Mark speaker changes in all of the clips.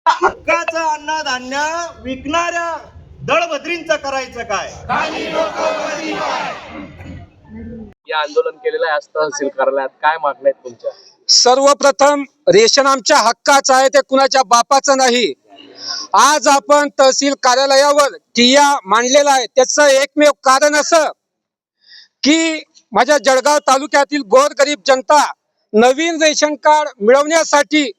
Speaker 1: हक्काचं अन्नधान्य विकणाऱ्या दळभद्रींचं करायचं काय?
Speaker 2: हे आंदोलन केलेलं आहे आज तहसील कार्यालयात, काय मागण्या आहेत तुमच्या?
Speaker 3: सर्वप्रथम रेशन आमच्या हक्काचं आहे, ते कुणाच्या बापाचं नाही. आज आपण तहसील कार्यालयावर ठिय्या मांडलेला आहे, त्याचं एकमेव कारण असं की माझ्या जळगाव तालुक्यातील गोरगरीब जनता नवीन रेशन कार्ड मिळवण्यासाठी,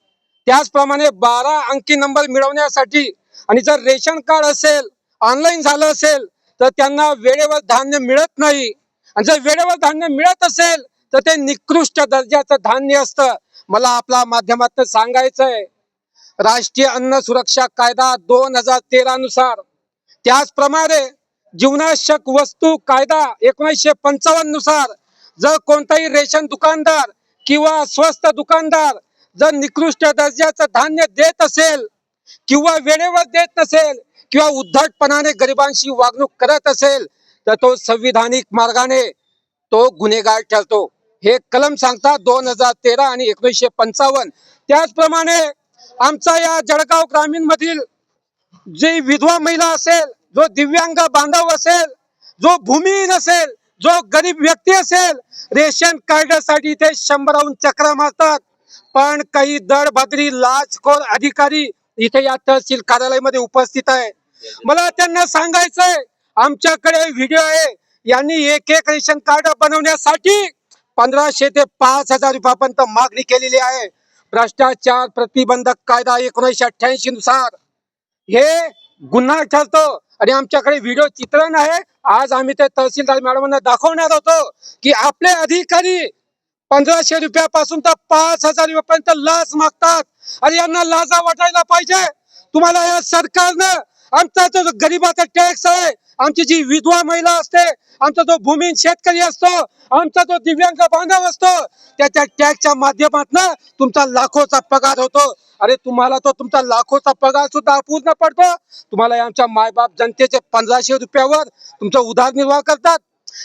Speaker 3: त्याचप्रमाणे 12 अंकी नंबर मिळवण्यासाठी, आणि जर रेशन कार्ड असेल ऑनलाईन झालं असेल तर त्यांना वेळेवर धान्य मिळत नाही, आणि जर वेळेवर धान्य मिळत असेल तर ते निकृष्ट दर्जाचं धान्य असतं. मला आपल्या माध्यमातून सांगायचंय, राष्ट्रीय अन्न सुरक्षा कायदा 2013 नुसार, त्याचप्रमाणे जीवनावश्यक वस्तू कायदा 1955 नुसार जर कोणताही रेशन दुकानदार किंवा स्वस्त दुकानदार जर निकृष्ट दर्जाचं धान्य देत असेल किंवा वेळेवर देत नसेल किंवा उद्धटपणाने गरिबांशी वागणूक करत असेल तर तो संविधानिक मार्गाने तो गुन्हेगार ठरतो. हे कलम सांगतात 2013 आणि 1955. त्याचप्रमाणे आमचा या जळगाव ग्रामीण मधील जी विधवा महिला असेल, जो दिव्यांग बांधव असेल, जो भूमिहीन असेल, जो गरीब व्यक्ती असेल, रेशन कार्डासाठी ते 100हून चक्रा मारतात. पण काही दळभद्री लाचखोर अधिकारी इथे या तहसील कार्यालयामध्ये उपस्थित आहे. मला त्यांना सांगायचंय, आमच्याकडे व्हिडिओ आहे, यांनी एक रेशन कार्ड बनवण्यासाठी 1500 ते 5000 रुपयापर्यंत मागणी केलेली आहे. भ्रष्टाचार प्रतिबंधक कायदा 1988 नुसार हे गुन्हा ठरतो. आणि आमच्याकडे व्हिडिओ चित्रण आहे. आज आम्ही ते तहसीलदार मॅडमांना दाखवणार होतो की आपले अधिकारी 1500 रुपयापासून तर 5000 रुपयापर्यंत लाच मागतात. आणि यांना लाजा वाटायला पाहिजे. तुम्हाला या सरकारनं आमचा जो गरिबाचा टॅक्स आहे, आमची जी विधवा महिला असते, आमचा जो भूमिहीन शेतकरी असतो, आमचा जो दिव्यांग बांधव असतो, त्याच्या टॅक्सच्या माध्यमातून तुमचा लाखोचा पगार होतो. अरे तुम्हाला तो तुमचा लाखोचा पगार सुद्धा अपूर्ण पडतो. तुम्हाला आमच्या मायबाप जनतेचे 1500 रुपयावर तुमचा उदरनिर्वाह करतात.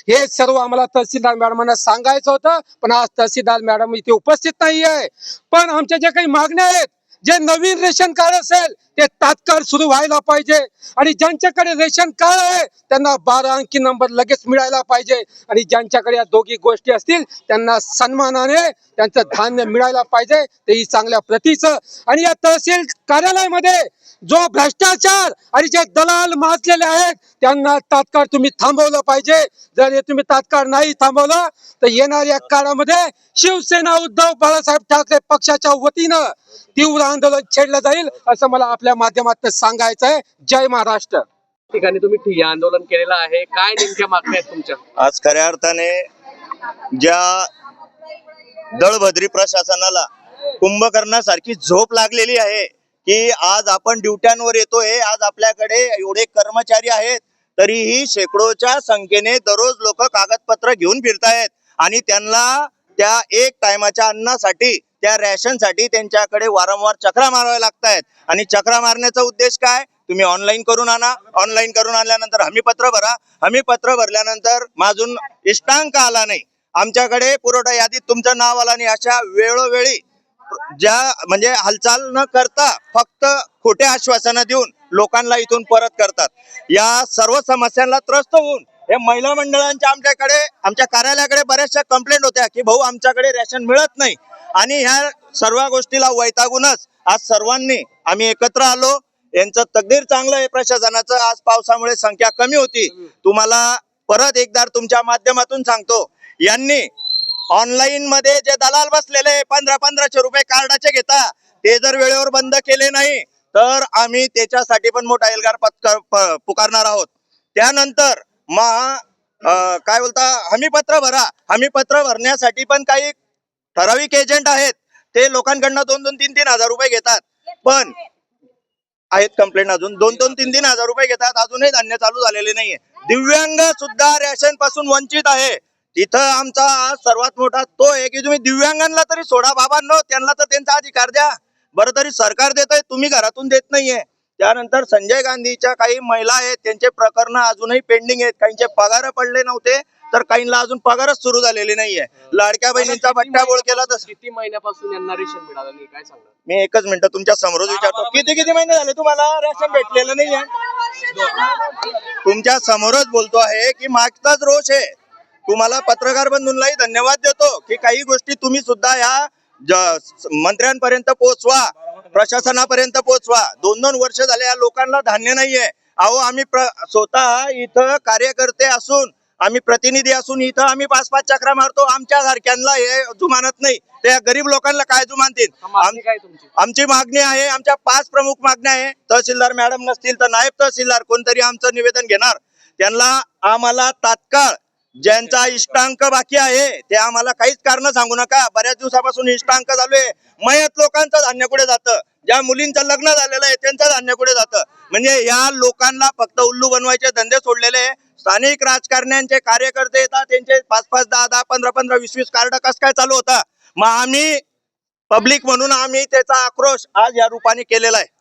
Speaker 3: हे सर्व आम्हाला तहसीलदार मॅडमांना सांगायचं होतं, पण आज तहसीलदार मॅडम इथे उपस्थित नाही आहे. पण आमच्या ज्या काही मागण्या आहेत, जे नवीन रेशन कार्ड असेल ते तात्काळ सुरू व्हायला पाहिजे. आणि ज्यांच्याकडे रेशन कार्ड आहे त्यांना 12 अंकी नंबर लगेच मिळायला पाहिजे. आणि ज्यांच्याकडे या दोघी गोष्टी असतील त्यांना सन्मानाने त्यांचं धान्य मिळायला पाहिजे, तेही चांगल्या प्रतीचं. आणि या तहसील कार्यालयामध्ये जो भ्रष्टाचार आणि जे दलाल माजलेले आहेत त्यांना तात्काळ तुम्ही थांबवलं पाहिजे. जर हे तुम्ही तात्काळ नाही थांबवलं तर येणाऱ्या काळामध्ये शिवसेना उद्धव बाळासाहेब ठाकरे पक्षाच्या वतीनं तीव्र आंदोलन छेडलं जाईल, असं मला आपल्या माध्यमातून सांगायचं आहे. जय महाराष्ट्र.
Speaker 2: ठिकाणी तुम्ही ठिय्या आंदोलन केलेलं आहे, काय नेमक्या मागण्या आहेत तुमच्या?
Speaker 1: आज खऱ्या अर्थाने ज्या दळभद्री प्रशासनाला कुंभकर्णासारखी झोप लागलेली आहे की आज आपण ड्युट्यांवर येतोय, आज आपल्याकडे एवढे कर्मचारी आहेत, तरीही शेकडोच्या संख्येने दररोज लोक कागदपत्र घेऊन फिरतायत आणि त्यांना त्या एक टायमाच्या अन्नासाठी, त्या रॅशनसाठी त्यांच्याकडे वारंवार चक्रा माराव्या लागतायत. आणि चक्रा मारण्याचा उद्देश काय? तुम्ही ऑनलाईन करून आणा, ऑनलाईन करून आणल्यानंतर हमीपत्र भरा, हमीपत्र भरल्यानंतर अजून इष्टांक आला नाही, आमच्याकडे पुरवठा यादीत तुमचं नाव आलं नाही, अशा वेळोवेळी ज्या म्हणजे हालचाल न करता फक्त खोटे आश्वासनं देऊन लोकांना इथून परत करतात. या सर्व समस्यांना त्रस्त होऊन हे महिला मंडळांच्या आमच्या कार्यालयाकडे बऱ्याचशा कंप्लेंट होत्या की भाऊ आमच्याकडे रेशन मिळत नाही. आणि ह्या सर्व गोष्टीला वैतागूनच आज सर्वांनी आम्ही एकत्र आलो. यांचं तकदीर चांगलं आहे प्रशासनाचं. आज पावसामुळे संख्या कमी होती. तुम्हाला परत एकदा तुमच्या माध्यमातून सांगतो, यांनी ऑनलाईन मध्ये जे दलाल बसलेले 1500 रुपये कार्डाचे घेता, ते जर वेळेवर बंद केले नाही तर आम्ही त्याच्यासाठी पण मोठा एल्गार पुकारणार आहोत. त्यानंतर काय बोलता, हमीपत्र भरा. हमीपत्र भरण्यासाठी पण काही ठराविक एजंट आहेत, ते लोकांकडनं 2-2, 3-3 हजार रुपये घेतात. पण आहेत कंप्लेंट, अजून 2-2, 3-3 हजार रुपये घेतात. अजूनही धान्य चालू झालेले नाहीये. दिव्यांग सुद्धा रेशन पासून वंचित आहे. तिथं आमचा सर्वात मोठा तो आहे की तुम्ही दिव्यांगांना तरी सोडा बाबांनो, त्यांना तर त्यांचा अधिकार द्या. बरं तरी सरकार देतंय, तुम्ही घरातून देत नाहीये. त्यानंतर संजय गांधीच्या काही महिला आहेत, त्यांचे प्रकरण अजूनही पेंडिंग आहेत, काहींचे पगार पडले नव्हते तर काहींना अजून पगारच सुरू झालेली नाहीये. लाडक्या बहिणींचा बट्ट्याबोळ केला तर
Speaker 2: किती महिन्यापासून यांना रेशन मिळालं नाही काय सांगणार?
Speaker 1: मी एकच मिनिट तुमच्या समोरच विचारतो, किती महिने झाले तुम्हाला रेशन भेटलेलं नाहीये? तुमच्या समोरच बोलतो आहे की मागचाच रोष आहे. तुम्हाला पत्रकार बंधूंनाही धन्यवाद देतो की काही गोष्टी तुम्ही सुद्धा या मंत्र्यांपर्यंत पोहोचवा, प्रशासनापर्यंत पोहोचवा. 2-2 वर्ष झाले या लोकांना धान्य नाहीये. अहो आम्ही स्वतः इथं कार्यकर्ते असून, आम्ही प्रतिनिधी असून इथं आम्ही 5-5 चक्रा मारतो. आमच्या सारख्यांना हे जुमानत नाही, त्या गरीब लोकांना काय जुमानतील?
Speaker 2: मागणी काय तुमची?
Speaker 1: आमची मागणी आहे, आमच्या 5 प्रमुख मागण्या आहे. तहसीलदार मॅडम नसतील तर नायब तहसीलदार कोणतरी आमचं निवेदन घेणार. त्यांना आम्हाला तात्काळ ज्यांचा इष्टांक बाकी आहे ते आम्हाला काहीच कारण सांगू नका. बऱ्याच दिवसापासून इष्टांक चालू आहे. मयत लोकांचं धान्य कुठे जातं? ज्या मुलींचं लग्न झालेलं आहे त्यांचं धान्य कुठे जातं? म्हणजे या लोकांना फक्त उल्लू बनवायचे धंदे सोडलेले आहे. स्थानिक राजकारण्यांचे कार्यकर्ते येतात, त्यांचे 5-5, 10-10, 15-15, 20-20 कार्ड कसं काय चालू होता? मग आम्ही पब्लिक म्हणून आम्ही त्याचा आक्रोश आज या रूपाने केलेला आहे.